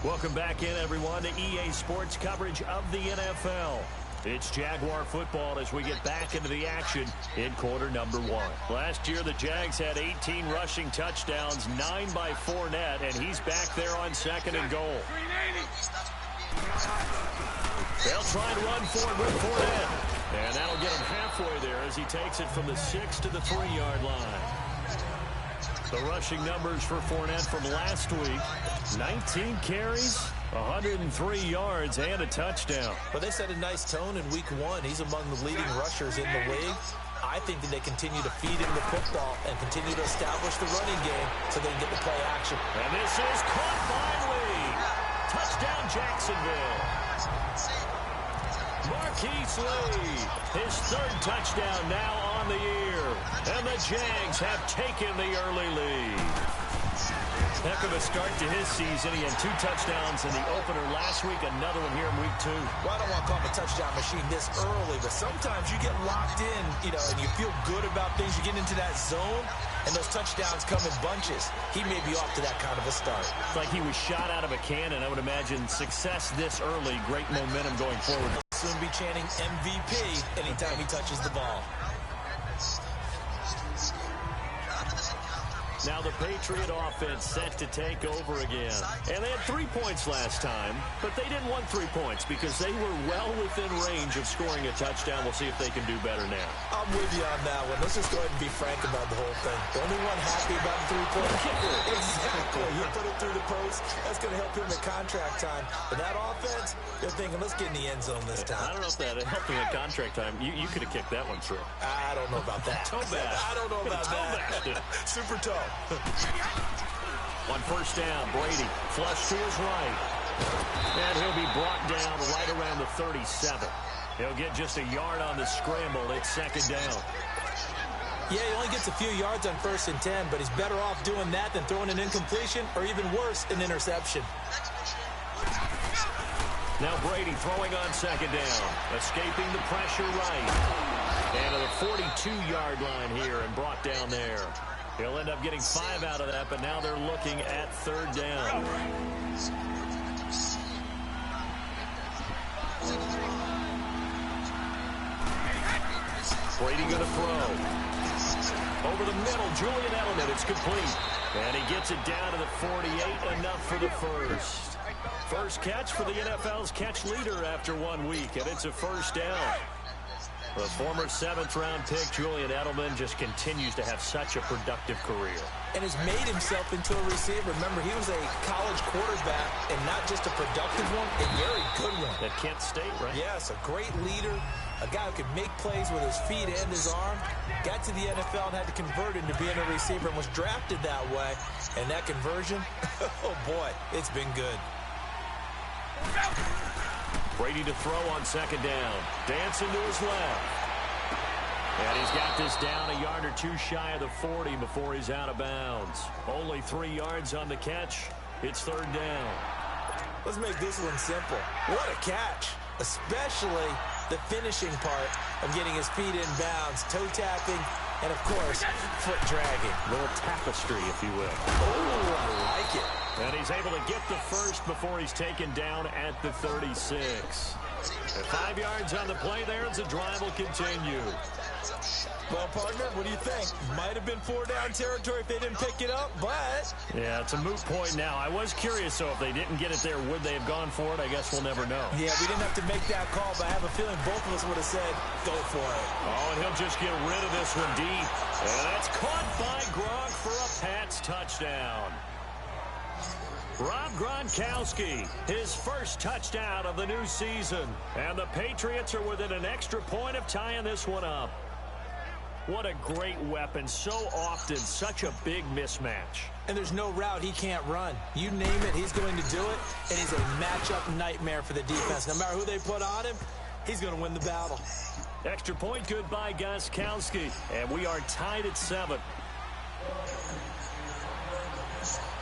Welcome back in, everyone, to EA Sports coverage of the NFL. It's Jaguar football as we get back into the action in quarter number one. Last year, the Jags had 18 rushing touchdowns, 9 by Fournette, and he's back there on second and goal. They'll try and run forward with Fournette, and that'll get him halfway there as he takes it from the 6 to the 3-yard line. The rushing numbers for Fournette from last week, 19 carries, 103 yards, and a touchdown. Well, they set a nice tone in week one. He's among the leading rushers in the league. I think that they continue to feed him the football and continue to establish the running game so they can get the play action. And this is caught by Lee. Touchdown, Jacksonville. Marquise Lee, his third touchdown now on the year. And the Jags have taken the early lead. Heck of a start to his season. He had 2 touchdowns in the opener last week, another one here in week 2. Well, I don't want to call him a touchdown machine this early, but sometimes you get locked in, and you feel good about things. You get into that zone, and those touchdowns come in bunches. He may be off to that kind of a start. It's like he was shot out of a cannon. I would imagine success this early, great momentum going forward. He'll soon be chanting MVP anytime he touches the ball. Now the Patriot offense set to take over again. And they had 3 points last time, but they didn't want 3 points because they were well within range of scoring a touchdown. We'll see if they can do better now. I'm with you on that one. Let's just go ahead and be frank about the whole thing. The only one happy about the 3-point kicker. Exactly. You put it through the post. That's going to help him at contract time. But that offense, they're thinking, let's get in the end zone this time. I don't know if that helped him at contract time. You could have kicked that one through. I don't know about that. Toe bash. I don't know about that. Super toe. On first down, Brady flush to his right. And he'll be brought down right around the 37. He'll get just a yard on the scramble. It's second down. Yeah, he only gets a few yards on 1st and 10, but he's better off doing that than throwing an incompletion or even worse, an interception. Now Brady throwing on second down. Escaping the pressure right. And to the 42-yard line here and brought down there. He'll end up getting 5 out of that, but now they're looking at third down. Brady going to throw. Over the middle, Julian Edelman, it's complete. And he gets it down to the 48, enough for the first. First catch for the NFL's catch leader after 1 week, and it's a first down. The former 7th-round pick, Julian Edelman, just continues to have such a productive career. And has made himself into a receiver. Remember, he was a college quarterback, and not just a productive one, a very good one. At Kent State, right? Yes, a great leader, a guy who could make plays with his feet and his arm. Got to the NFL and had to convert into being a receiver and was drafted that way. And that conversion, oh boy, it's been good. Brady to throw on second down. Dancing to his left. And he's got this down a yard or 2 shy of the 40 before he's out of bounds. Only 3 yards on the catch. It's third down. Let's make this one simple. What a catch. Especially the finishing part of getting his feet in bounds, toe tapping, and of course, foot dragging. A little tapestry, if you will. Oh, I like it. And he's able to get the first before he's taken down at the 36. And 5 yards on the play there as the drive will continue. Well, partner, what do you think? Might have been 4-down territory if they didn't pick it up, but... Yeah, it's a moot point now. I was curious, though, if they didn't get it there, would they have gone for it? I guess we'll never know. Yeah, we didn't have to make that call, but I have a feeling both of us would have said, go for it. Oh, and he'll just get rid of this one deep. And that's caught by Gronk for a Pats touchdown. Rob Gronkowski, his first touchdown of the new season. And the Patriots are within an extra point of tying this one up. What a great weapon. So often, such a big mismatch. And there's no route he can't run. You name it, he's going to do it, and he's a matchup nightmare for the defense. No matter who they put on him, he's going to win the battle. Extra point good by Gostkowski, and we are tied at 7.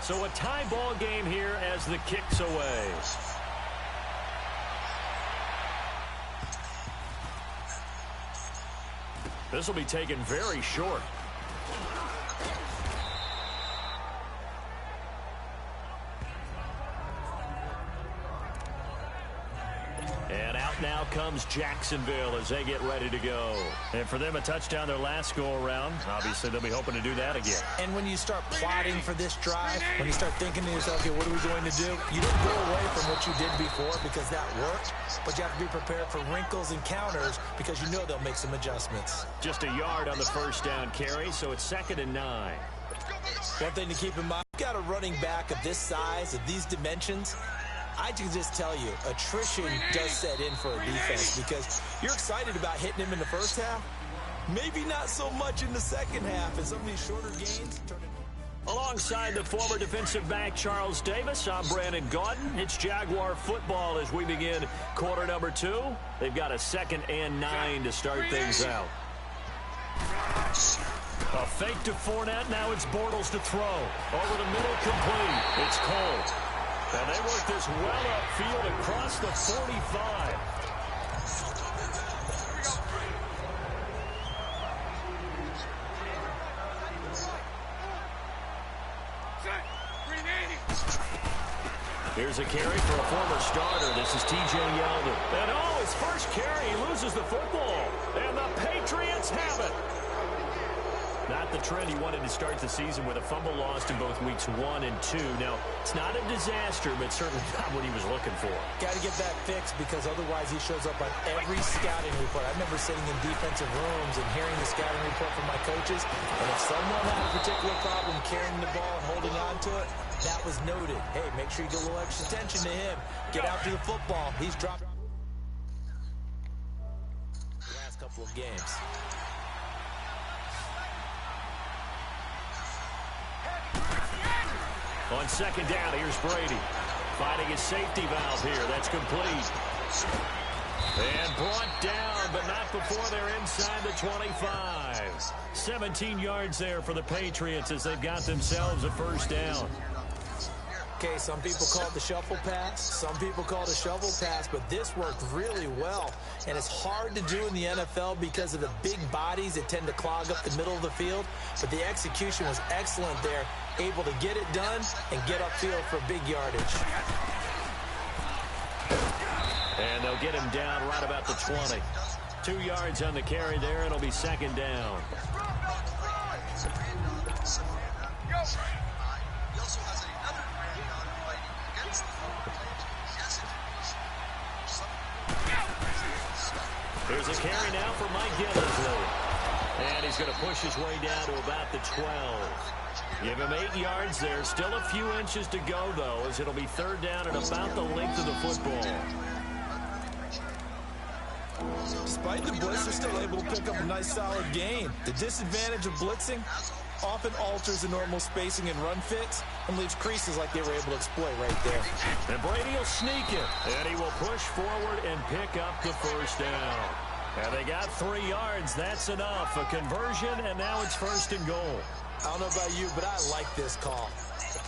So a tie ball game here as the kick's away. This will be taken very short. And out now comes Jacksonville as they get ready to go. And for them, a touchdown their last go-around. Obviously, they'll be hoping to do that again. And when you start plotting for this drive, when you start thinking to yourself, okay, what are we going to do? You don't go away from what you did before because that worked, but you have to be prepared for wrinkles and counters because you know they'll make some adjustments. Just a yard on the first down carry, so it's 2nd and 9. One thing to keep in mind, you've got a running back of this size, of these dimensions. I can just tell you, attrition does set in for a defense because you're excited about hitting him in the first half. Maybe not so much in the second half, and some of these shorter gains turn it. Alongside the former defensive back Charles Davis, I'm Brandon Gaudin. It's Jaguar football as we begin quarter number 2. They've got a 2nd and 9 to start things out. A fake to Fournette. Now it's Bortles to throw. Over the middle, complete. It's Cole. And they work this well upfield across the 45. Here's a carry for a former starter. This is T.J. Yeldon. And oh, his first carry, he loses the football. And the Patriots have it. Not the trend he wanted to start the season with a fumble lost in both weeks 1 and 2. Now, it's not a disaster, but certainly not what he was looking for. Got to get that fixed because otherwise he shows up on every scouting report. I remember sitting in defensive rooms and hearing the scouting report from my coaches, and if someone had a particular problem carrying the ball and holding on to it, that was noted. Hey, make sure you get a little extra attention to him. Get after the football. He's dropped the last couple of games. On 2nd down, here's Brady. Finding his safety valve here. That's complete. And brought down, but not before they're inside the 25. 17 yards there for the Patriots as they've got themselves a first down. Okay, some people call it the shuffle pass. Some people call it a shovel pass, but this worked really well. And it's hard to do in the NFL because of the big bodies that tend to clog up the middle of the field. But the execution was excellent there, able to get it done and get upfield for big yardage. And they'll get him down right about the 20. 2 yards on the carry there. It'll be 2nd down. Here's a carry now for Mike Gillisley. And he's going to push his way down to about the 12. Give him 8 yards there. Still a few inches to go, though, as it'll be 3rd down and about the length of the football. Despite the blitz, they're still able to pick up a nice, solid gain. The disadvantage of blitzing often alters the normal spacing and run fits and leaves creases like they were able to exploit right there. And Brady will sneak it, and he will push forward and pick up the first down. And they got 3 yards. That's enough. A conversion, and now it's 1st and goal. I don't know about you, but I like this call.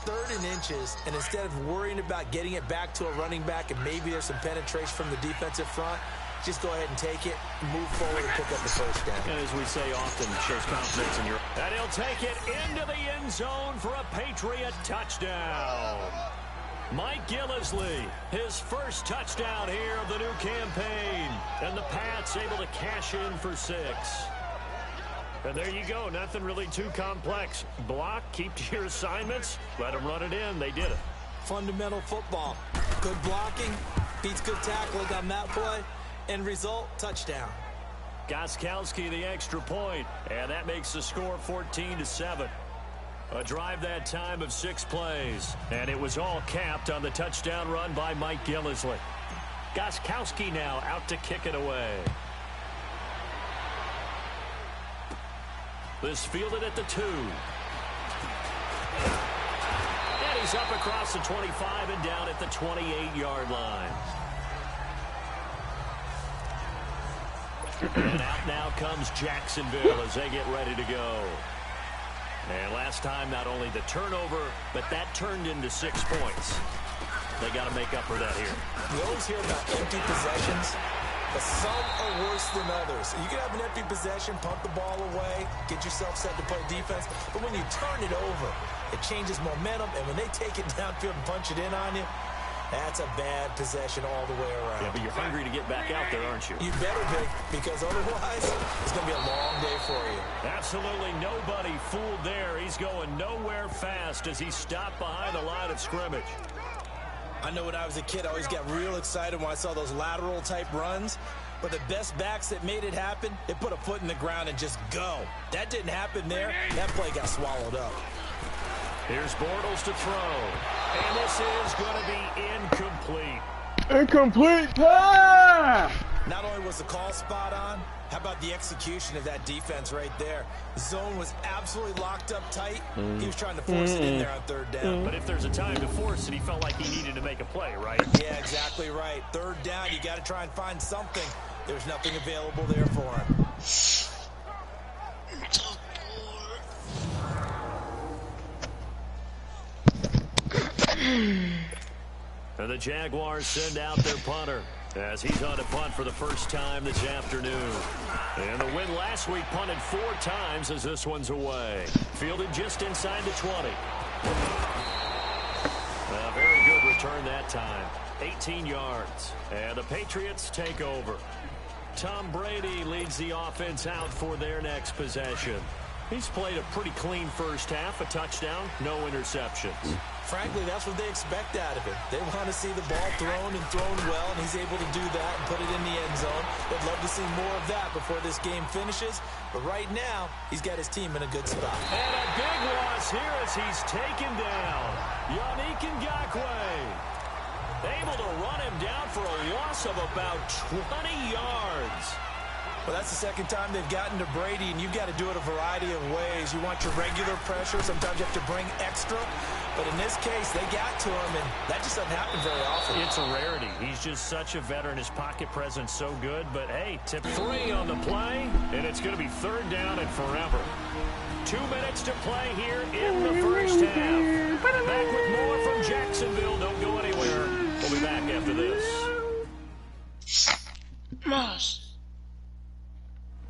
3rd and inches, and instead of worrying about getting it back to a running back and maybe there's some penetration from the defensive front, just go ahead and take it, move forward, and pick up the first down. And as we say often, it shows confidence in your... And he'll take it into the end zone for a Patriot touchdown. Mike Gillisley, his first touchdown here of the new campaign. And the Pats able to cash in for 6. And there you go. Nothing really too complex. Block, keep to your assignments, let them run it in. They did it. Fundamental football. Good blocking, beats good tackling on that play. End result, touchdown. Gostkowski the extra point, and that makes the score 14-7. A drive that time of 6 plays, and it was all capped on the touchdown run by Mike Gillisley. Gostkowski now out to kick it away. This fielded at the 2. And he's up across the 25 and down at the 28-yard line. And out now comes Jacksonville as they get ready to go. And last time, not only the turnover, but that turned into 6 points. They got to make up for that here. We always hear about empty possessions, but some are worse than others. You can have an empty possession, pump the ball away, get yourself set to play defense, but when you turn it over, it changes momentum, and when they take it downfield and punch it in on you, that's a bad possession all the way around. Yeah, but you're hungry to get back out there, aren't you? You better be, because otherwise, it's going to be a long day for you. Absolutely nobody fooled there. He's going nowhere fast as he stopped behind the line of scrimmage. I know when I was a kid, I always got real excited when I saw those lateral-type runs. But the best backs that made it happen, they put a foot in the ground and just go. That didn't happen there. That play got swallowed up. Here's Bortles to throw. And this is going to be incomplete. Incomplete pass! Not only was the call spot on, how about the execution of that defense right there? The zone was absolutely locked up tight. He was trying to force it in there on third down. But if there's a time to force it, he felt like he needed to make a play, right? Yeah, exactly right. Third down, you got to try and find something. There's nothing available there for him. And the Jaguars send out their punter as he's on to punt for the first time this afternoon. And the win last week punted 4 times as this one's away. Fielded just inside the 20. A very good return that time. 18 yards. And the Patriots take over. Tom Brady leads the offense out for their next possession. He's played a pretty clean first half, a touchdown, no interceptions. Frankly, that's what they expect out of him. They want to see the ball thrown and thrown well, and he's able to do that and put it in the end zone. They'd love to see more of that before this game finishes. But right now, he's got his team in a good spot. And a big loss here as he's taken down. Yannick Ngakoue. Able to run him down for a loss of about 20 yards. Well, that's the second time they've gotten to Brady, and you've got to do it a variety of ways. You want your regular pressure. Sometimes you have to bring extra. But in this case, they got to him, and that just doesn't happen very often. It's a rarity. He's just such a veteran. His pocket presence so good. But, hey, tip 3 on the play, and it's going to be third down and forever. 2 minutes to play here in the first half. Back with more from Jacksonville. Don't go anywhere. We'll be back after this.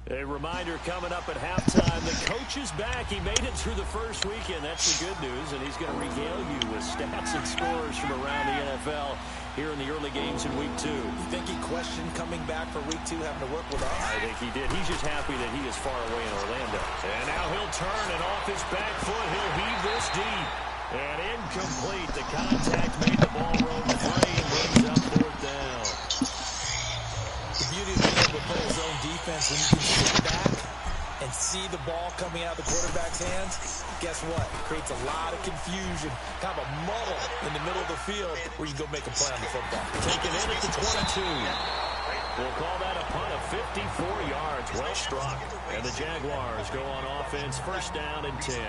A reminder coming up at halftime, the coach is back. He made it through the first weekend. That's the good news, and he's going to regale you with stats and scores from around the NFL here in the early games in Week 2. You think he questioned coming back for Week 2, having to work with us? I think he did. He's just happy that he is far away in Orlando. And now he'll turn, and off his back foot, he'll heave this deep. And incomplete. The contact made the ball roll free and brings up fourth down. The beauty of being able to play his own defense, when you can sit back and see the ball coming out of the quarterback's hands, guess what? It creates a lot of confusion, kind of a muddle in the middle of the field where you can go make a play on the football. Taken in at the 22. We'll call that a punt of 54 yards. Well struck. And the Jaguars go on offense, first down and 10.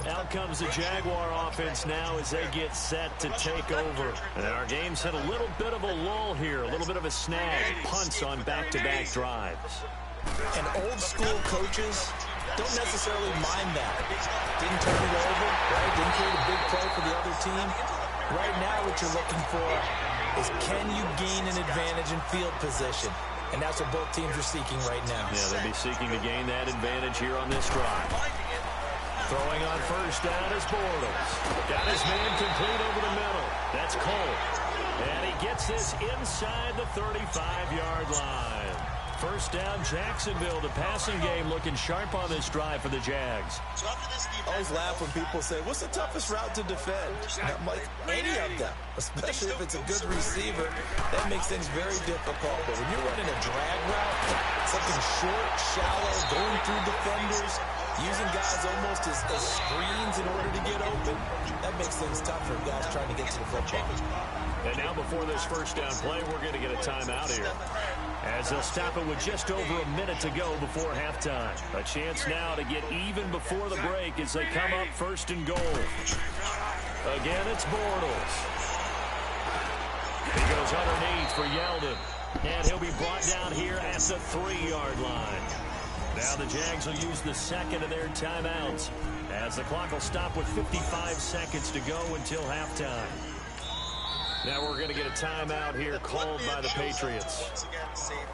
Out comes the Jaguar offense now as they get set to take over. And our game's hit a little bit of a lull here, a little bit of a snag. Punts on back-to-back drives. And old-school coaches don't necessarily mind that. Didn't turn it over, right? Didn't create a big play for the other team. Right now what you're looking for is can you gain an advantage in field position? And that's what both teams are seeking right now. Yeah, they'll be seeking to gain that advantage here on this drive. Throwing on first down is Bortles. Got his man complete over the middle. That's Cole. And he gets this inside the 35-yard line. First down, Jacksonville. The passing game looking sharp on this drive for the Jags. I always laugh when people say, what's the toughest route to defend? And I'm like, any of them, especially if it's a good receiver. That makes things very difficult. But when you're running a drag route, something short, shallow, going through defenders, using guys almost as screens in order to get open, that makes things tough for guys trying to get to the football. And now before this first down play, we're going to get a timeout here. as they'll stop it with just over a minute to go before halftime. A chance now to get even before the break as they come up first and goal. Again, it's Bortles. He goes underneath for Yeldon. And he'll be brought down here at the 3-yard line. Now the Jags will use the second of their timeouts as the clock will stop with 55 seconds to go until halftime. Now we're going to get a timeout here called by the Patriots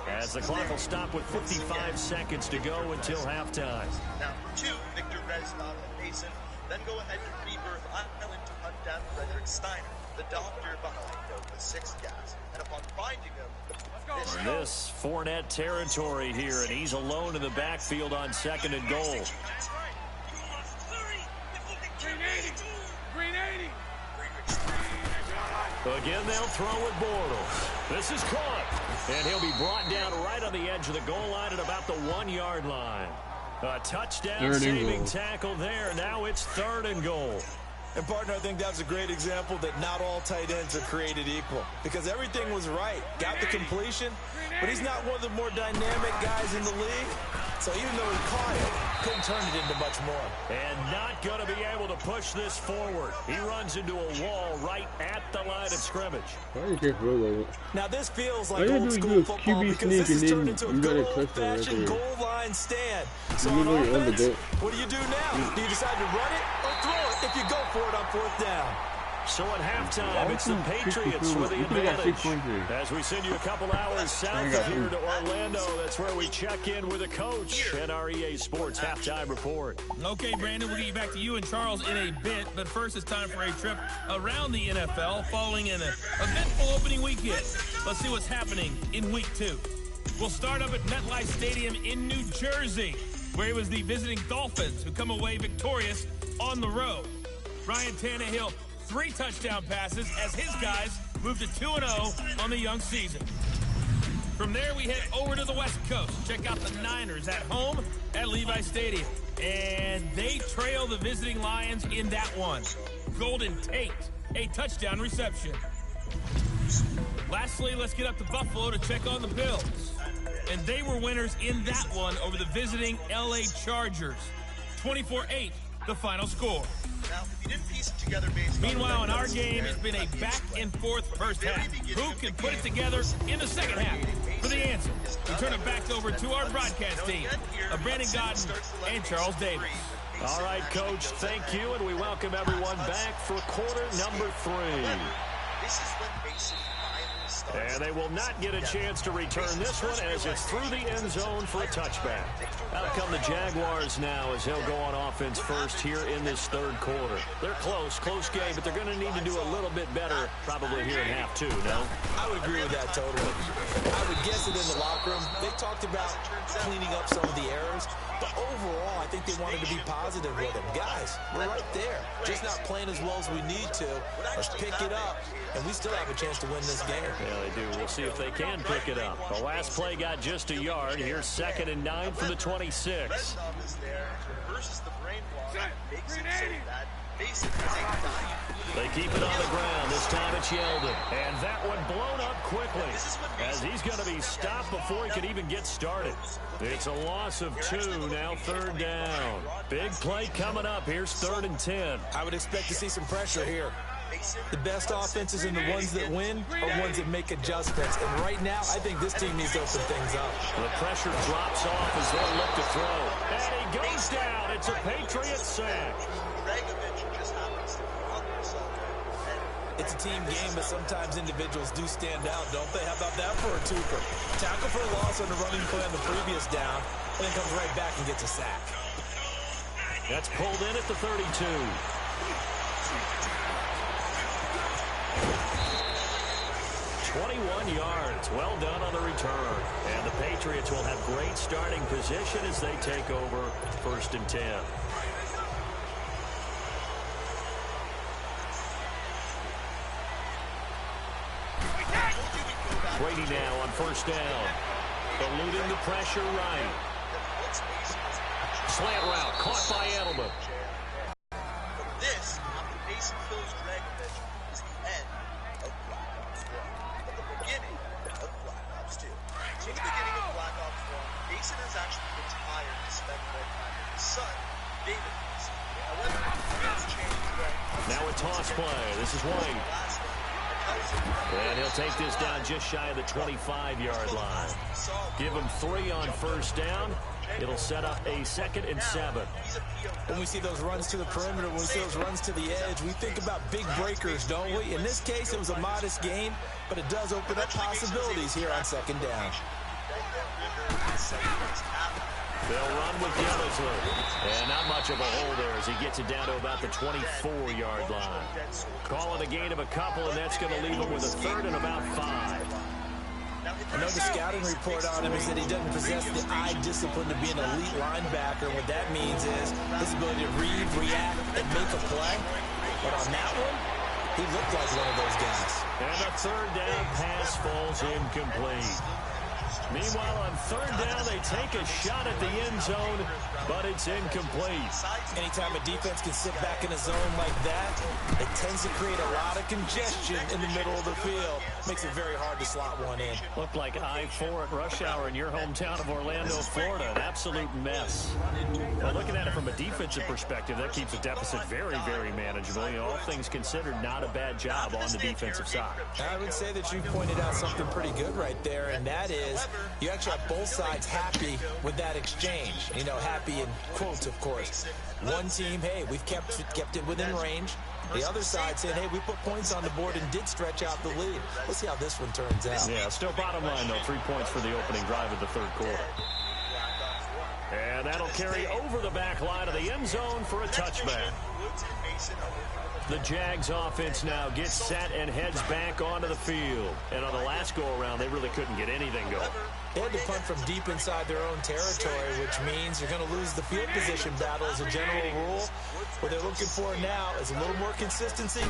as the clock will stop with 55 seconds to go until halftime. Now for 2, Victor Reznov and Mason. Then go ahead to Rebirth Island to hunt down Frederick Steiner, the doctor behind the 6 gas. And upon finding him, this Fournette territory here, and he's alone in the backfield on second and goal. Again, they'll throw with Bortles. This is caught, and he'll be brought down right on the edge of the goal line at about the 1-yard line. A touchdown-saving tackle there. Now it's 3rd and goal. And, partner, I think that was a great example that not all tight ends are created equal because everything was right. Got the completion, but he's not one of the more dynamic guys in the league. So even though he caught it, couldn't turn it into much more. And not going to be able to push this forward. He runs into a wall right at the line of scrimmage. Now this feels like old school football because this is turned into a good old-fashioned goal line stand. So on offense, what do you do now? Do you decide to run it or throw it if you go for it on 4th down? So at halftime, it's the Patriots with the advantage. As we send you a couple hours south of here to Orlando, that's where we check in with a coach at our EA Sports Halftime Report. Okay, Brandon, we'll get back to you and Charles in a bit, but first it's time for a trip around the NFL following an eventful opening weekend. Let's see what's happening in Week 2. We'll start up at MetLife Stadium in New Jersey, where it was the visiting Dolphins who come away victorious on the road. Ryan Tannehill, 3 touchdown passes as his guys move to 2-0 on the young season. From there, we head over to the West Coast. Check out the Niners at home at Levi Stadium. And they trail the visiting Lions in that one. Golden Tate, a touchdown reception. Lastly, let's get up to Buffalo to check on the Bills. And they were winners in that one over the visiting LA Chargers. 24-8, the final score. Now, if you didn't piece it together meanwhile, in our game, it's been a back-and-forth first half. Who can put it together in the second half? For the answer, we turn it back over to our broadcast team of Brandon Godden and Charles Davis. All right, Coach, thank you, and we welcome everyone back for quarter number 3. This is when Mason finally starts. And they will not get a chance to return this one as it's through the end zone for a touchback. Out come the Jaguars now as they'll go on offense first here in this 3rd quarter. They're close game, but they're going to need to do a little bit better probably here in half 2, no? I would agree with that totally. I would guess that in the locker room, they talked about cleaning up some of the errors, but overall, I think they wanted to be positive with them. Guys, we're right there. Just not playing as well as we need to. Let's pick it up, and we still have a chance to win this game. Yeah, they do. We'll see if they can pick it up. The last play got just a yard. Here's 2nd and 9 from the 26. They keep it on the ground. This time it's Yeldon. And that one blown up quickly as he's going to be stopped before he can even get started. It's a loss of 2, now 3rd down. Big play coming up. Here's 3rd and 10. I would expect to see some pressure here. The best offenses and the ones that win are ones that make adjustments. And right now, I think this team needs to open things up. The pressure drops off as they look to throw. And he goes down. It's a Patriot sack. It's a team game, but sometimes individuals do stand out, don't they? How about that for a twofer? Tackle for a loss on the running play on the previous down, and then comes right back and gets a sack. That's pulled in at the 32. 21 yards. Well done on the return. And the Patriots will have great starting position as they take over 1st and 10. Brady now on 1st down. Eluding the pressure right. Slant route caught by Edelman. This, after Mason fills Dragovich, is the end of Black Ops 1, but the beginning of Black Ops 2. So the pass play. This is White. And he'll take this down just shy of the 25-yard line. Give him 3 on first down. It'll set up a 2nd and 7. When we see those runs to the perimeter, when we see those runs to the edge, we think about big breakers, don't we? In this case, it was a modest gain, but it does open up possibilities here on 2nd down. They'll run with Yellowsley. And not much of a hole there as he gets it down to about the 24-yard line. Calling a gain of a couple, and that's going to leave him with a 3rd and about 5. I know the scouting report on him is that he doesn't possess the eye discipline to be an elite linebacker. What that means is his ability to read, react, and make a play. But on that one, he looked like one of those guys. And the 3rd down pass falls incomplete. Meanwhile, on 3rd down, they take a shot at the end zone, but it's incomplete. Anytime a defense can sit back in a zone like that, it tends to create a lot of congestion in the middle of the field. Makes it very hard to slot one in. Looked like I-4 at rush hour in your hometown of Orlando, Florida. An absolute mess. But looking at it from a defensive perspective, that keeps the deficit very, very manageable. You know, all things considered, not a bad job on the defensive side. I would say that you pointed out something pretty good right there, and that is you actually have both sides happy with that exchange. You know, happy in quotes, of course. One team, hey, we've kept it within range. The other side saying, hey, we put points on the board and did stretch out the lead. Let's see how this one turns out. Yeah, still bottom line, though. 3 points for the opening drive of the 3rd quarter. And that'll carry over the back line of the end zone for a touchback. The Jags offense now gets set and heads back onto the field. And on the last go-around, they really couldn't get anything going. They had to punt from deep inside their own territory, which means you're going to lose the field position battle as a general rule. What they're looking for now is a little more consistency,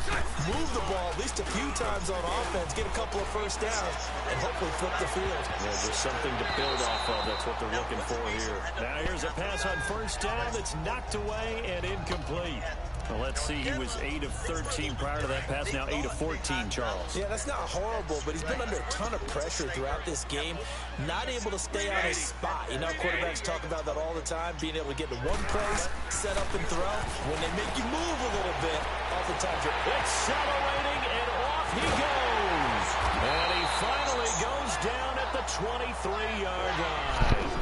move the ball at least a few times on offense, get a couple of first downs, and hopefully flip the field. Yeah, just something to build off of. That's what they're looking for here. Now here's a pass on first down that's knocked away and incomplete. Well, let's see, he was 8 of 13 prior to that pass, now 8 of 14, Charles. Yeah, that's not horrible, but he's been under a ton of pressure throughout this game, not able to stay on his spot. You know, quarterbacks talk about that all the time, being able to get to one place, set up and throw. When they make you move a little bit, oftentimes you're accelerating, and off he goes. And he finally goes down at the 23-yard line.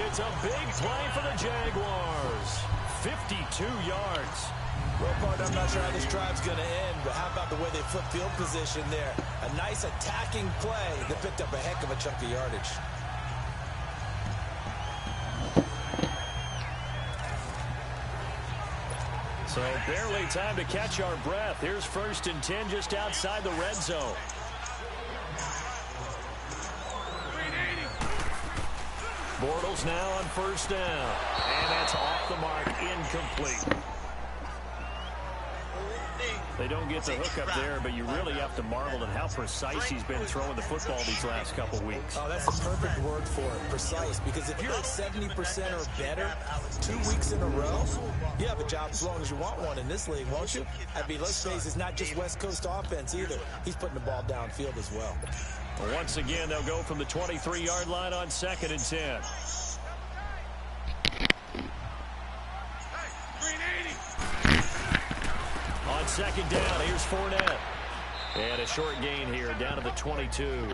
It's a big play for the Jaguars. 52 yards. Well, partner, I'm not sure how this drive's going to end, but how about the way they flip field position there? A nice attacking play that picked up a heck of a chunk of yardage. So barely time to catch our breath. Here's 1st and 10 just outside the red zone. Bortles now on first down. And that's off the mark, incomplete. They don't get the hook up there, but you really have to marvel at how precise he's been throwing the football these last couple weeks. Oh, that's the perfect word for it, precise. Because if you're at 70% or better 2 weeks in a row, you have a job as long as you want one in this league, won't you? I mean, let's face it, it's not just West Coast offense either. He's putting the ball downfield as well. Once again, they'll go from the 23-yard line on 2nd and 10. On 2nd down, here's Fournette. And a short gain here, down to the 22.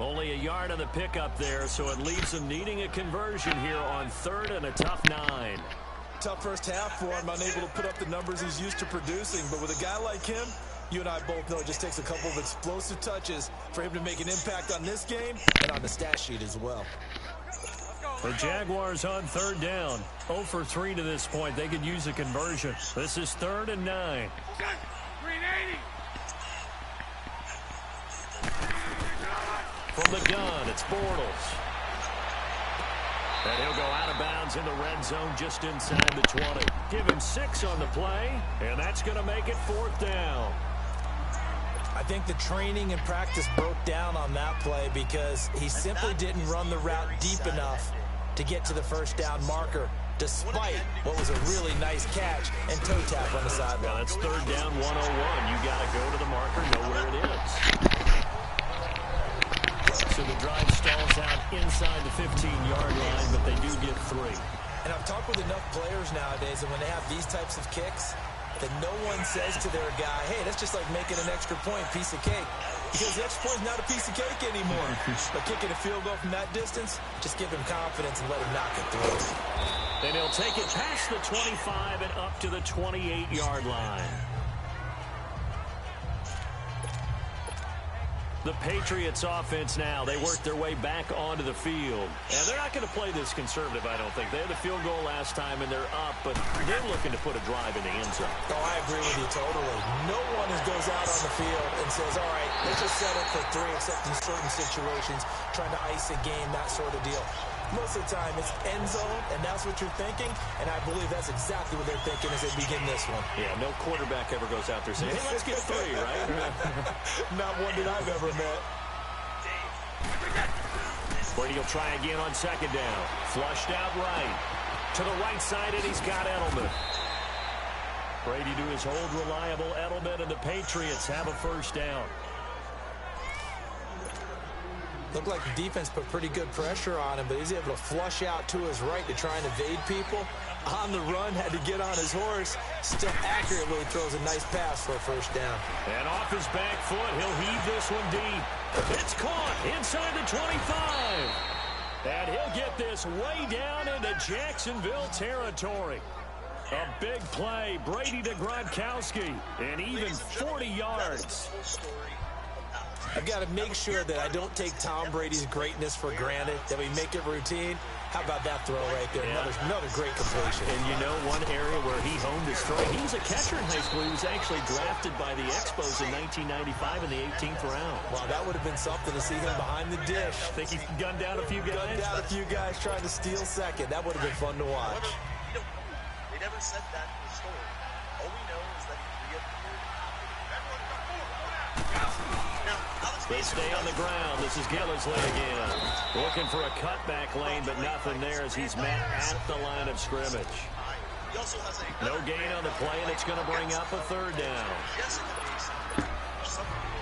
Only a yard on the pickup there, so it leaves them needing a conversion here on 3rd and a tough 9. Tough first half for him, unable to put up the numbers he's used to producing. But with a guy like him, you and I both know it just takes a couple of explosive touches for him to make an impact on this game and on the stat sheet as well. The Jaguars on 3rd down. 0 for 3 to this point. They could use a conversion. This is 3rd and 9. From the gun, it's Bortles. And he'll go out of bounds in the red zone just inside the 20. Give him 6 on the play, and that's going to make it 4th down. I think the training and practice broke down on that play because he simply didn't run the route deep enough to get to the first down marker, despite what was a really nice catch and toe tap on the sideline. Well, that's 3rd down 101. You got to go to the marker, know where it is. So the drive stalls out inside the 15-yard line, but they do get 3. And I've talked with enough players nowadays, and when they have these types of kicks, that no one says to their guy, hey, that's just like making an extra point, piece of cake. Because the extra point is not a piece of cake anymore. But kicking a field goal from that distance, just give him confidence and let him knock it through. And he'll take it past the 25 and up to the 28-yard line. The Patriots offense now, they work their way back onto the field. And they're not going to play this conservative, I don't think. They had the field goal last time, and they're up, but they're looking to put a drive in the end zone. Oh, I agree with you totally. No one goes out on the field and says, all right, let's just settle for 3, except in certain situations, trying to ice a game, that sort of deal. Most of the time, it's end zone, and that's what you're thinking, and I believe that's exactly what they're thinking as they begin this one. Yeah, no quarterback ever goes out there saying, hey, let's get 3, right? Not one that I've ever met. Brady will try again on second down. Flushed out right. To the right side, and he's got Edelman. Brady to his old reliable Edelman, and the Patriots have a first down. Looked like the defense put pretty good pressure on him, but he's able to flush out to his right to try and evade people. On the run, had to get on his horse. Still accurately throws a nice pass for a first down. And off his back foot, he'll heave this one deep. It's caught inside the 25. And he'll get this way down into Jacksonville territory. A big play, Brady to Gronkowski, and even 40 yards. I've got to make sure that I don't take Tom Brady's greatness for granted, that we make it routine. How about that throw right there? Yeah. Another great completion. And you know one area where he honed his throw, he was a catcher in high school. He was actually drafted by the Expos in 1995 in the 18th round. Wow, that would have been something to see him behind the dish. Think he gunned down a few guys? Gunned down a few guys trying to steal second. That would have been fun to watch. They never said that in the story. All we know is that he reappeared. They stay on the ground. This is Gillisley again. Looking for a cutback lane, but nothing there as he's met at the line of scrimmage. No gain on the play, and it's going to bring up a third down.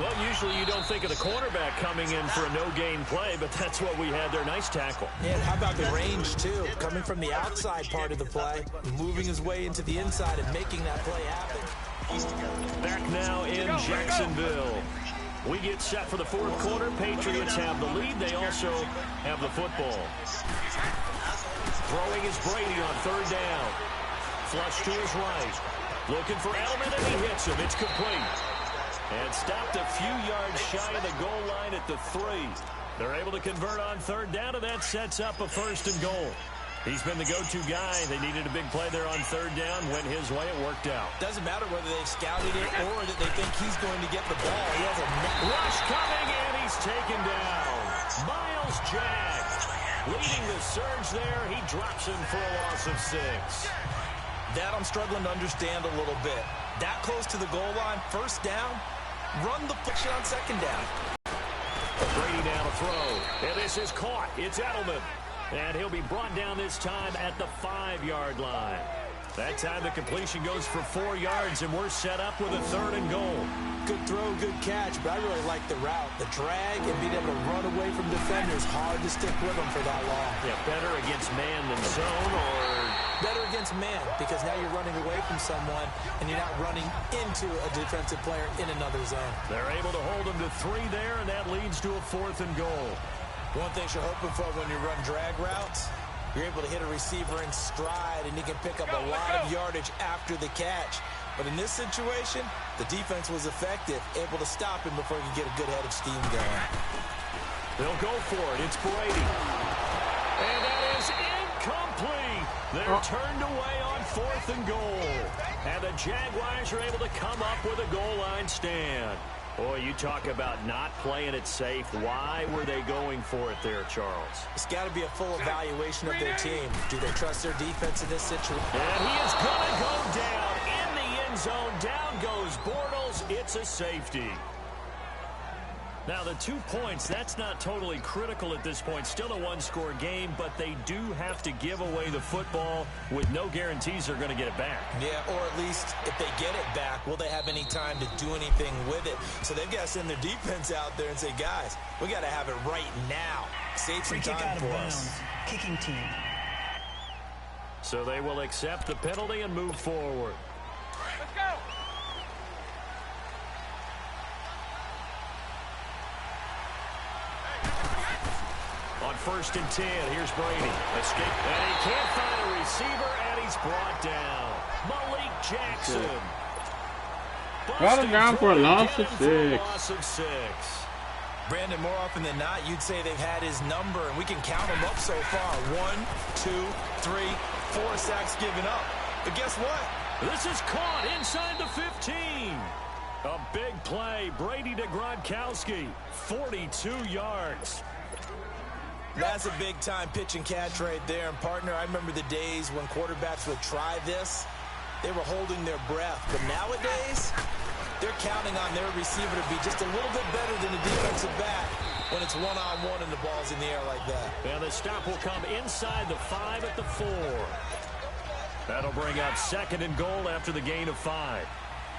Well, usually you don't think of the cornerback coming in for a no-gain play, but that's what we had there. Nice tackle. Yeah, how about the range, too? Coming from the outside part of the play, moving his way into the inside and making that play happen. Back now in Jacksonville. We get set for the fourth quarter. Patriots have the lead. They also have the football. Throwing is Brady on third down. Flush to his right. Looking for Edelman, and he hits him. It's complete. And stopped a few yards shy of the goal line at the 3. They're able to convert on third down, and that sets up a first and goal. He's been the go-to guy. They needed a big play there on third down. Went his way. It worked out. Doesn't matter whether they've scouted it or that they think he's going to get the ball. He has a rush coming, and he's taken down. Miles Jack leading the surge there. He drops him for a loss of 6. That I'm struggling to understand a little bit. That close to the goal line, first down, run the push on second down. Brady down to throw. And this is caught. It's Edelman. And he'll be brought down this time at the 5-yard line. That time the completion goes for 4 yards, and we're set up with a third and goal. Good throw, good catch, but I really like the route. The drag and being able to run away from defenders, hard to stick with them for that long. Yeah, better against man than zone, or better against man, because now you're running away from someone, and you're not running into a defensive player in another zone. They're able to hold him to 3 there, and that leads to a 4th and goal. One thing you're hoping for when you run drag routes, you're able to hit a receiver in stride, and he can pick up a lot of yardage after the catch. But in this situation, the defense was effective, able to stop him before he could get a good head of steam going. They'll go for it. It's Brady. And that is incomplete. They're turned away on 4th and goal. And the Jaguars are able to come up with a goal line stand. Boy, you talk about not playing it safe. Why were they going for it there, Charles? It's got to be a full evaluation of their team. Do they trust their defense in this situation? And he is going to go down in the end zone. Down goes Bortles. It's a safety. Now, the 2 points, that's not totally critical at this point. Still a one-score game, but they do have to give away the football with no guarantees they're going to get it back. Yeah, or at least if they get it back, will they have any time to do anything with it? So they've got to send their defense out there and say, guys, we got to have it right now. Save some time for us. Kicking team. So they will accept the penalty and move forward. Let's go. 1st and 10. Here's Brady. Escape. And he can't find a receiver, and he's brought down. Malik Jackson. Got him down for a loss of 6. Brandon, more often than not, you'd say they've had his number, and we can count them up so far. 1, 2, 3, 4 sacks given up. But guess what? This is caught inside the 15. A big play. Brady to Gronkowski. 42 yards. That's a big-time pitch and catch right there. And, partner, I remember the days when quarterbacks would try this. They were holding their breath. But nowadays, they're counting on their receiver to be just a little bit better than the defensive back when it's one-on-one and the ball's in the air like that. And the stop will come inside the 5 at the 4. That'll bring up 2nd and goal after the gain of 5.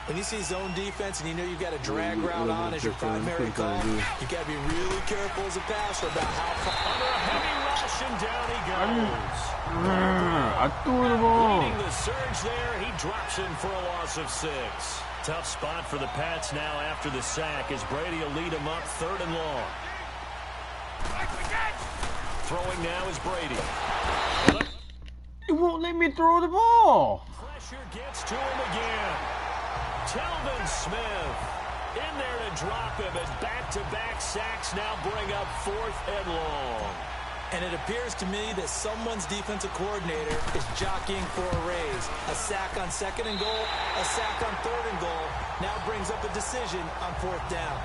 When you see zone defense and you know you've got a drag route on as your primary call, you've got to be really careful as a passer about how far. Under a heavy rush, and down he goes. I threw the ball. Leading the surge there, he drops in for a loss of 6. Tough spot for the Pats now after the sack as Brady will lead them up 3rd and long. Throwing now is Brady. It won't let me throw the ball. Pressure gets to him again. Telvin Smith in there to drop him, and back-to-back sacks now bring up 4th and long. And it appears to me that someone's defensive coordinator is jockeying for a raise. A sack on 2nd and goal, a sack on 3rd and goal, now brings up a decision on 4th down.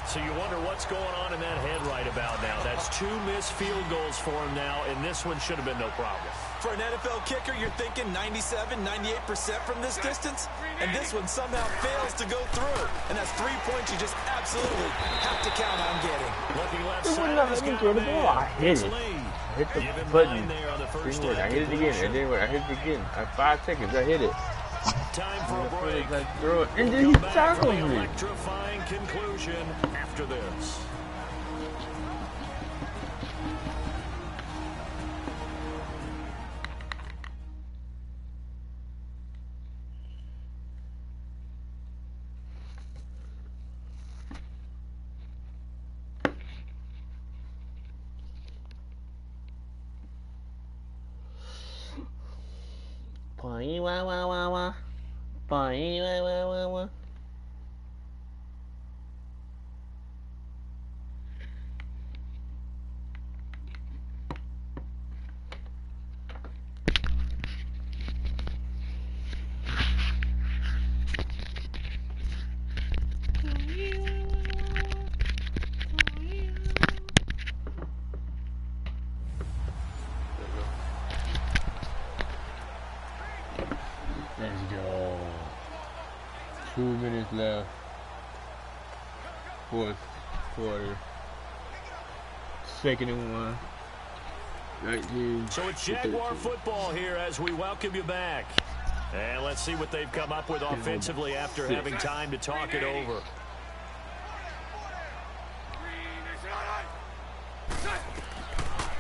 So you wonder what's going on in that head right about now. That's 2 missed field goals for him now, and this one should have been no problem. For an NFL kicker, you're thinking 97, 98% from this distance, and this one somehow fails to go through. And that's 3 points you just absolutely have to count on getting. Looking left It side, wouldn't let me throw the ball. I hit it. I hit the button. Didn't work. I hit it again. It didn't work. I hit it again. At 5 seconds, I hit it. Time for a break. I throw it, and then he tackled me. Electrifying conclusion after this. Let's go. 2 minutes left. 4th quarter. 2nd and 1. 19. So it's Jaguar football here as we welcome you back. And let's see what they've come up with offensively after having time to talk it over.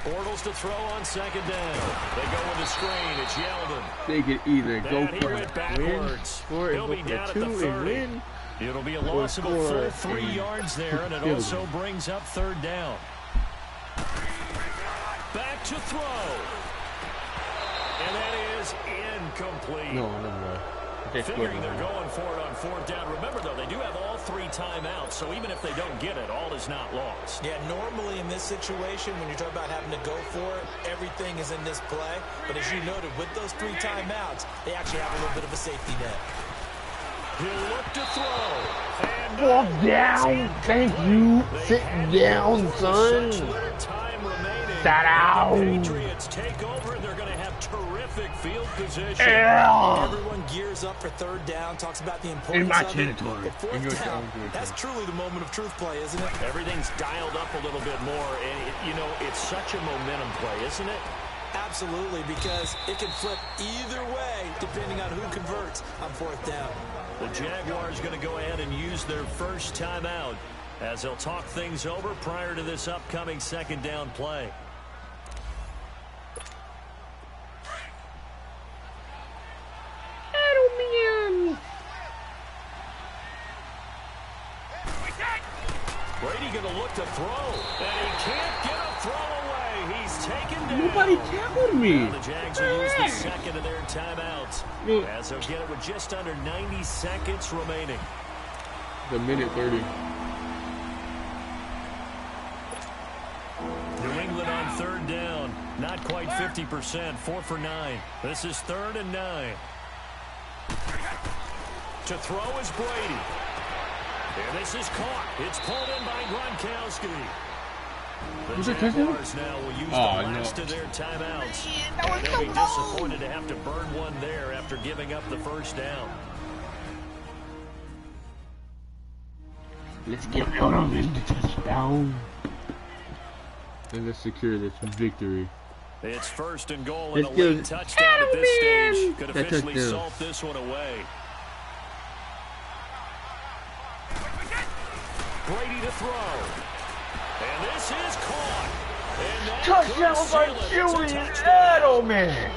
Bortles to throw on 2nd down. They go with the screen. It's Yeldon. They could either go he for went a backwards. win, He'll or be go down for at a the 2 and 30. win. It'll be a loss of a full 3 yards there, and it field also goal. brings up 3rd down. Back to throw. And that is incomplete. No, never mind. Figuring they're going for it on 4th down. Remember, though, they do have all 3 timeouts, so even if they don't get it, all is not lost. Yeah, normally in this situation, when you're talking about having to go for it, everything is in this play. But as you noted, with those 3 timeouts, they actually have a little bit of a safety net. He'll look to throw. And Walk down. Thank you. Sit down, son. Such little time remaining. Sit down. The Patriots take over, and they're going to have terrific field position. Everyone gears up for 3rd down, talks about the importance In my of territory. it. But 4th down, that's truly the moment of truth play, isn't it? Everything's dialed up a little bit more, and, it's such a momentum play, isn't it? Absolutely, because it can flip either way depending on who converts on 4th down. The Jaguars going to go ahead and use their first timeout as they'll talk things over prior to this upcoming 2nd down play. Brady going to look to throw, and he can't get a throw away. he's taken down. Nobody tackled me. Now the Jags will use the second of their timeouts. As they'll get it with just under 90 seconds remaining. The minute 30. New England on third down. Not quite 50%. 4 for 9. This is 3rd and 9. To throw is Brady. And this is caught. It's pulled in by Gronkowski. The Jaguars now will use the last of their timeouts. And they'll be disappointed to have to burn one there after giving up the first down. Let's get out of it. Touchdown. And let's secure this victory. It's 1st and goal and a late touchdown at this stage. Could officially salt this one away. Brady to throw. And this is caught. And that touchdown by Julian Edelman.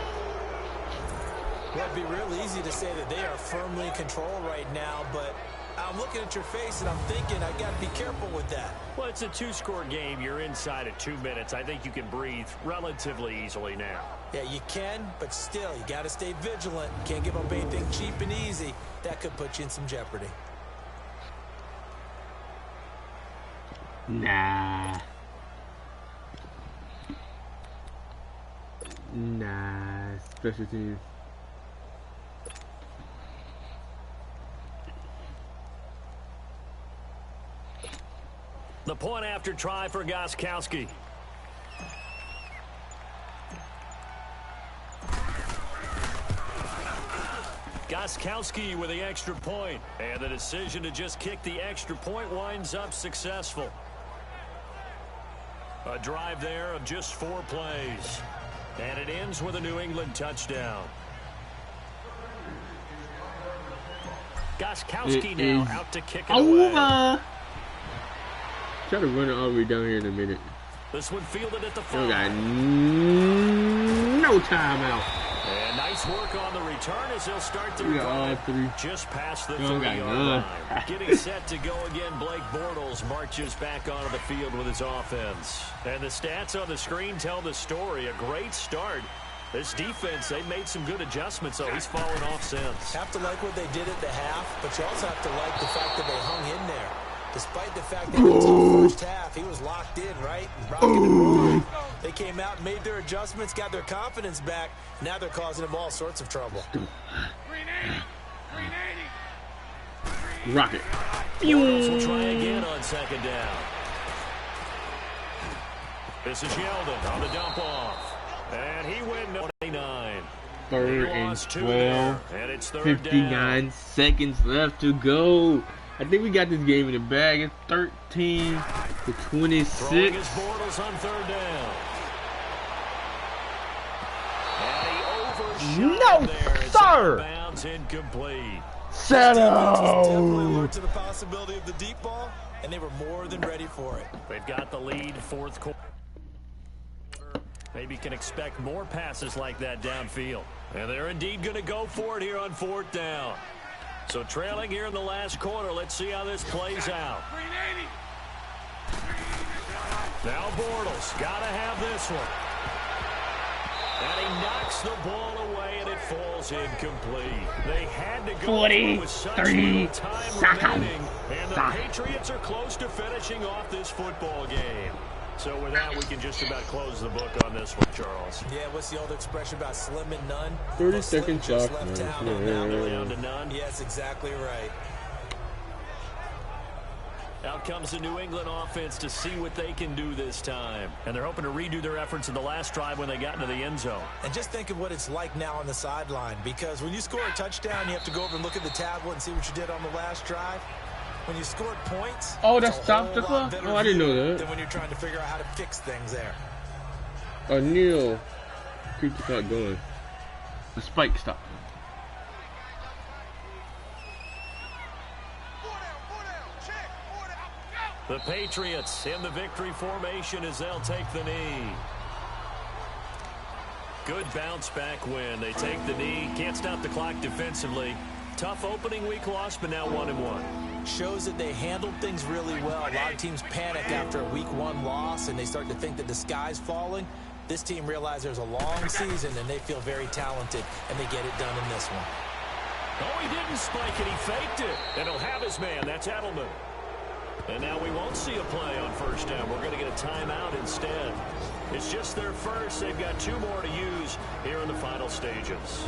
Well, it'd be real easy to say that they are firmly in control right now, but I'm looking at your face and I'm thinking I got to be careful with that. Well, it's a 2-score game. You're inside at 2 minutes. I think you can breathe relatively easily now. Yeah, you can, but still, you got to stay vigilant. Can't give up anything cheap and easy. That could put you in some jeopardy. Nah, special teams. The point after try for Gronkowski. Gronkowski with the extra point. And the decision to just kick the extra point winds up successful. A drive there of just 4 plays. And it ends with a New England touchdown. Gronkowski now out to kick it away. Try to run it all the way down here in a minute. This one fielded at the 5. We got no timeout. And nice work on the return as he'll start their drive just past the 30-yard line. Getting set to go again, Blake Bortles marches back onto the field with his offense. And the stats on the screen tell the story. A great start. This defense, they've made some good adjustments, though. He's fallen off since. Have to like what they did at the half, but you also have to like the fact that they hung in there. Despite the fact that until the first half, he was locked in, right? Rocking and rolling. They came out and made their adjustments, got their confidence back. Now they're causing him all sorts of trouble. Rocket. Bortles will try again on 2nd down. This is Yeldon on the dump off. And he went 29. 3rd and 12. And it's 59 down. seconds left to go. I think we got this game in the bag. It's 13 to 26. Throwing his Bortles on 3rd down. And he overshot there. Sir. Bounds incomplete. Definitely looked to the possibility of the deep ball, and they were more than ready for it. They've got the lead 4th quarter. Maybe can expect more passes like that downfield. And they're indeed going to go for it here on 4th down. So trailing here in the last quarter, let's see how this plays out. Now Bortles, got to have this one. And he knocks the ball away, and it falls incomplete. They had to go with such little time remaining, and the Patriots are close to finishing off this football game. So with that, we can just about close the book on this one, Charles. Yeah, what's the old expression about slim and none? 30 seconds left. Left town. Now they're down to none. Yes, exactly right. Out comes the New England offense to see what they can do this time. And they're hoping to redo their efforts in the last drive when they got into the end zone. And just think of what it's like now on the sideline, because when you score a touchdown, you have to go over and look at the tablet and see what you did on the last drive. When you scored points, oh, that stopped the clock? Oh, I didn't know that. Then when you're trying to figure out how to fix things there. Neil, keep the clock going. The spike stopped. The Patriots in the victory formation as they'll take the knee. Good bounce back win. They take the knee. Can't stop the clock defensively. Tough opening week loss, but now 1-1. Shows that they handled things really well. A lot of teams panic after a week 1 loss, and they start to think that the sky's falling. This team realizes there's a long season, and they feel very talented, and they get it done in this one. Oh, he didn't spike it. He faked it. And he'll have his man. That's Edelman. And now we won't see a play on first down. We're going to get a timeout instead. It's just their first. They've got 2 more to use here in the final stages.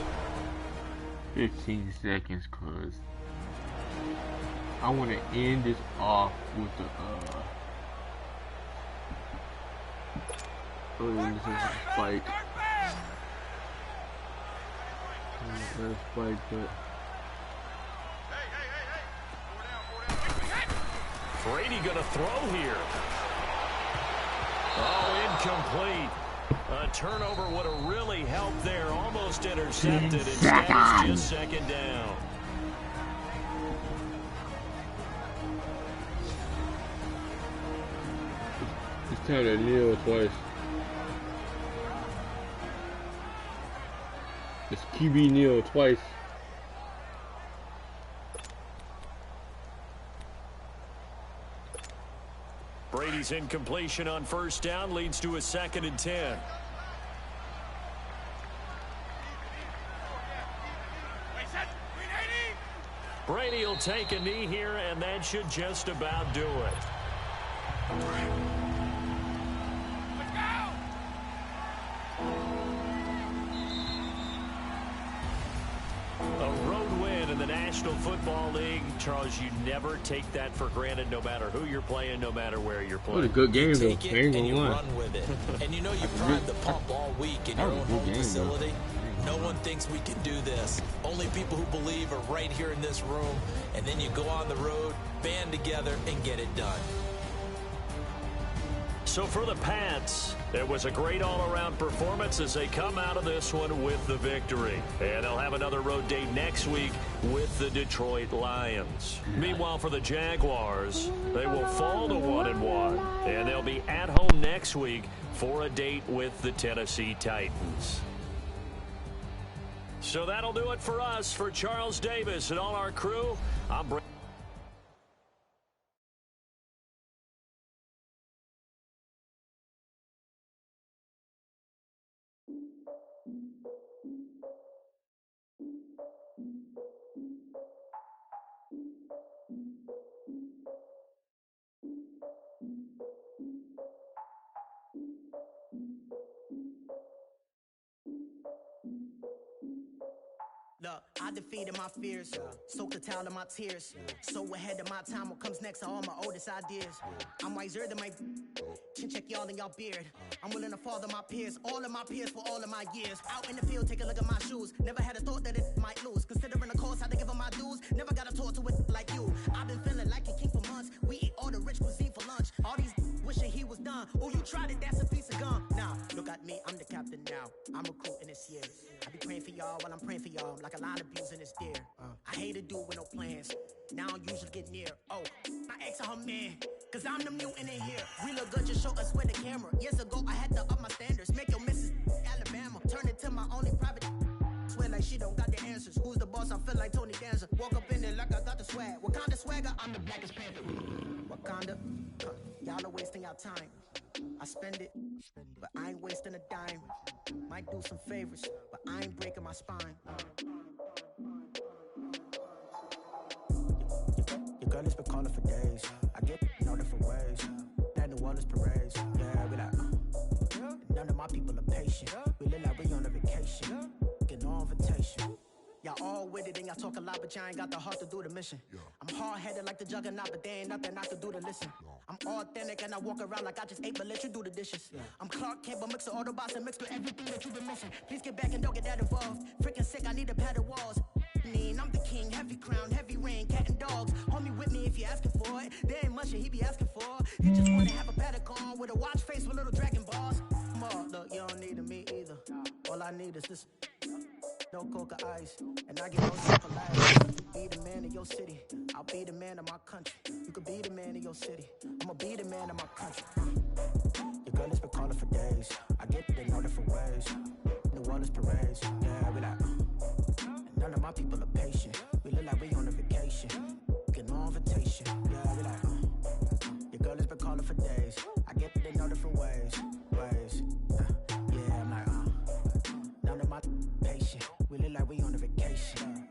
15 seconds, cuz I want to end this off with the spike. Not a spike, but Brady gonna throw here. Oh, incomplete. A turnover would have really helped there. Almost intercepted. Instead, it's just second down. just tell that kneel twice. This QB kneel twice. Brady's incompletion on first down leads to a 2nd and 10. Brady will take a knee here, and that should just about do it. A road win in the National Football League. Charles, you never take that for granted, no matter who you're playing, no matter where you're playing. What a good game, though. Take it and you run with it. And you know you primed the pump all week in your own home facility. No one thinks we can do this. Only people who believe are right here in this room. And then you go on the road, band together, and get it done. So for the Pats, it was a great all-around performance as they come out of this one with the victory. And they'll have another road date next week with the Detroit Lions. Meanwhile, for the Jaguars, they will fall to 1-1. And they'll be at home next week for a date with the Tennessee Titans. So that'll do it for us. For Charles Davis and all our crew, I'm Brady. Look, I defeated my fears, soaked the towel in my tears. So ahead of my time, what comes next are all my oldest ideas. I'm wiser than my chin check y'all in y'all beard. I'm willing to father my peers, all of my peers for all of my years. Out in the field, take a look at my shoes. Never had a thought that it might lose. Considering the cost, I had to give them my dues. Never got a talk to it like you. I've been feeling like a king for months. We eat all the rich cuisine for lunch. All these wishing he was done. Oh, you tried it, that's a piece of gum. Now, look at me, I'm the captain now. I'm recruiting this year. I be praying for y'all while I'm praying for y'all. Like a line of abuse in this deer. I hate to do it with no plans. Now I usually get near. Oh, my ex her man. Cause I'm the mutant in here. We look good, just show us where the camera. Years ago, I had to up my standards. Make your missus Alabama. Turn it to my only private. Swear like she don't got the answers. Who's the boss? I feel like Tony Danza. Walk up in there like I got the swag. What kind of swagger? I'm the blackest panther. Wakanda. Y'all are wasting your time. I spend it, but I ain't wasting a dime. Might do some favors, but I ain't breaking my spine. Your girl has been calling for days. I get in all different ways. That New Orleans parades. Yeah, we like, none of my people are patient. We look like we on a vacation. Get no invitation. Y'all all with it and y'all talk a lot, but y'all ain't got the heart to do the mission. I'm hard-headed like the juggernaut, but there ain't nothing I can do to listen. I'm authentic and I walk around like I just ate, but let you do the dishes. I'm Clark Kent, but mix the Autobots and mixed with everything that you've been missing. Please get back and don't get that involved. Freaking sick, I need to pad the walls. I'm the king, heavy crown, heavy rain, cat and dogs. Homie with me if you're asking for it. There ain't much that he be asking for. He just wanna have a paddock on with a watch face with little dragon balls. Look, you don't need me either. All I need is this. No coca ice, and I get no chocolate. Be the man of your city, I'll be the man of my country. You could be the man of your city, I'ma be the man of my country. Your girl has been calling for days. I get it in all different ways. New Orleans parades, yeah, we like. None of my people are patient. We look like rolling for days. I get that they know different ways. Yeah, I'm like, now that my patient, we look like we on a vacation.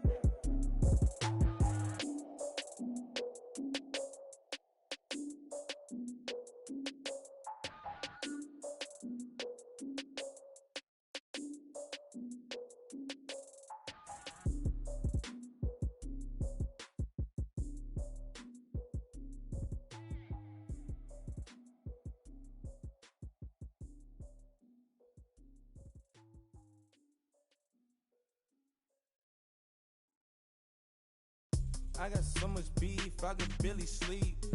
I got so much beef, I could barely sleep.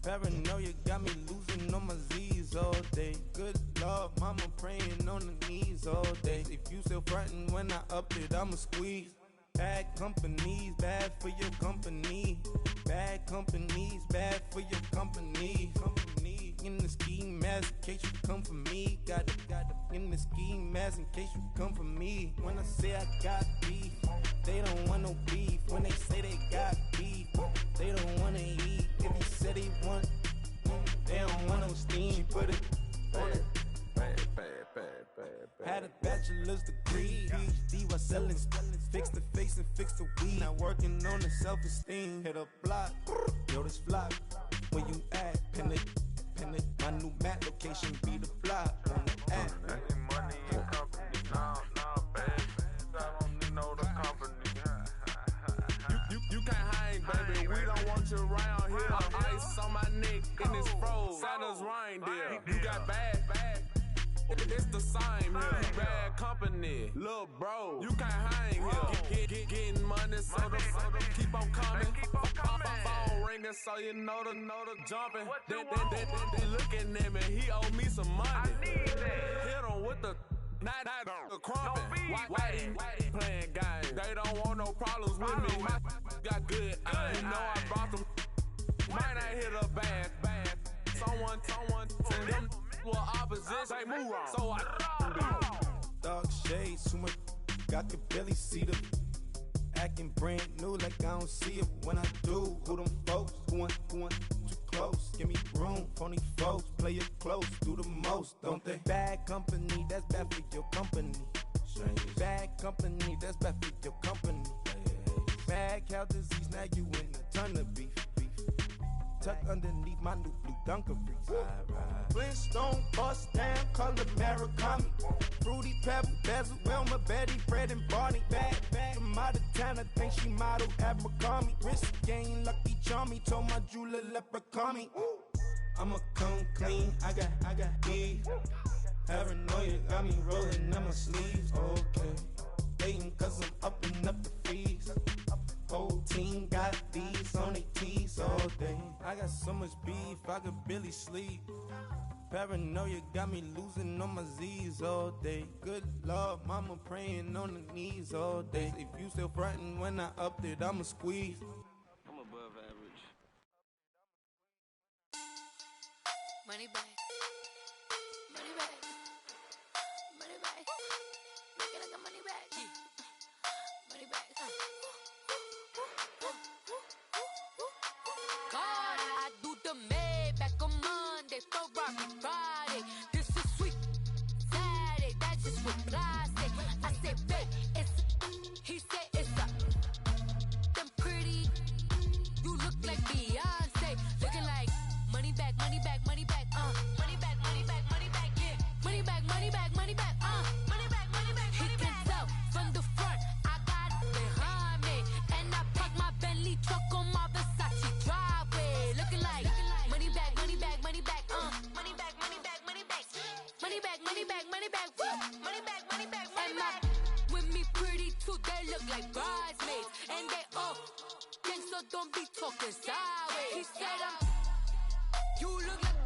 Paranoia got me losing on my Z's all day. Good Lord, mama praying on the knees all day. If you still frontin' when I up it, I'ma squeeze. Bad companies, bad for your company. Bad companies, bad for your company. Company in the ski mask in case you come for me. Got it in the ski mask in case you come for me. When I say I got beef, they don't want no beef. When they say they got beef, they don't wanna eat. If he said he want, they don't want no steam. She put it on it. Had a bachelor's degree, PhD while selling. Fix the face and fix the weed. Now working on the self-esteem. Hit a block, yo this flock. Where you at? Pin it. My new map location be the block on the app. Money and company, no, baby. I don't need no the company. You can't hang, baby. We don't want you around here. Ice on my neck in this froze. Santa's reindeer. You got bad. It's the same here. Bad company, little bro. You can't hang here. Getting money, so the keep on coming. Phone ringing, so you know the jumping. They looking at me. He owe me some money. I need that. Hit him with the the crumping. Why they playing games? They don't want no problems with me. My got good. You know I brought them. Might not hit a bad. Someone send them. Well, opposition, they move wrong. So I dark shades, too much. I could barely see them. Acting brand new, like I don't see it when I do. Who them folks? Who want too close? Give me room, phony folks. Play it close, do the most, don't they? Bad company, that's bad for your company. Bad company, that's bad for your company. Bad cow disease, now you in a ton of beef. Tuck underneath my new blue Dunkaroos. Flintstone, bust down, color Murakami. Fruity Pebble, Bezel, Wilma, Betty, Fred, and Barney. Bad, from out of town, I think she modeled at McCarmy. Wrist game, Lucky Charmy, told my jeweler, leprechaun me. I'ma come clean, I got beef. Paranoia got me rolling in my sleeves, okay. Hating cause I'm upping up the fees. Whole team got these on their tees all day. I got so much beef, I could barely sleep. Paranoia got me losing on my Z's all day. Good Lord, mama praying on the knees all day. If you still frontin' when I upped it, I'ma squeeze. I'm above average. Money back. Money back. Money back. Make it like a money back. Money back. God, I do the Maybach on Monday, Ferrari Friday. This is sweet Saturday, that's just what I say. I say, babe, it's he said it's a them pretty. You look like Beyonce, looking like money back, money back, money back, money back, money back, money back, yeah, money back, money back, money back, money back, money back. He can tell from the front, I got it behind me, and I park my Bentley truck on my Versace driveway, looking like money back, money back, money back, money back, money back, money back, money back, money back, money back, money back, money back, money back. With me pretty too, they look like bridesmaids, and they all gangsta, don't be talking sideways. He said you look like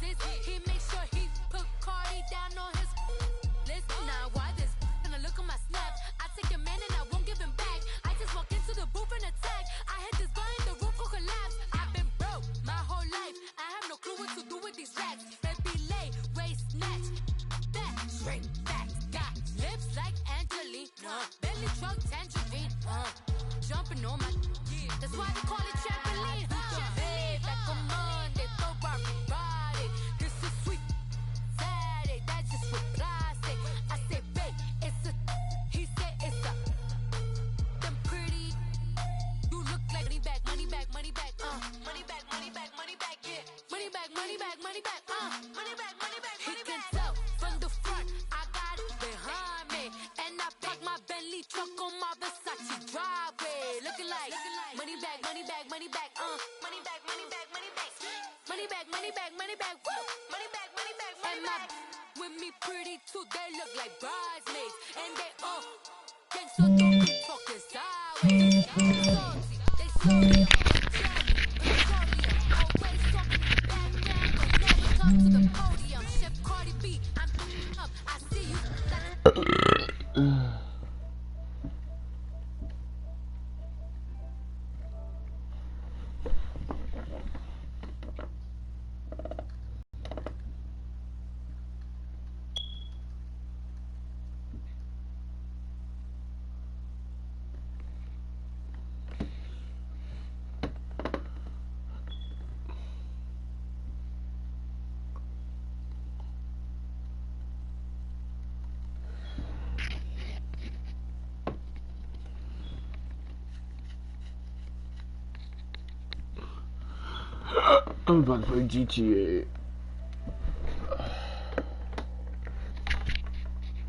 this. He make sure he put Cardi down on his list. Now why this? Gonna look at my snap. I take your man and I won't give him back. I just walk into the booth and attack. I hit this button, the roof will collapse. I've been broke my whole life. I have no clue what to do with these racks. Baby lay, waist snatch, back, straight back. Got lips like Angelina, belly truck tangerine. Jumping on my, that's why they call it trampoline. Back on Monday, Ferrari back, money back, money back, money back, money back, money back. He can tell from the front, I got it behind me. And I park my Bentley truck on my Versace driveway. Looking like money back, money back, money back, money back, money back, money back. Money back, money back, money back, woo. Money back, money back, money back. With me pretty too, they look like bridesmaids. And they gang, so don't be talking sideways. They salty, they salty, always talking back down, but never come to the podium. Chef Cardi B, I'm up, I see you. I'm about to play GTA.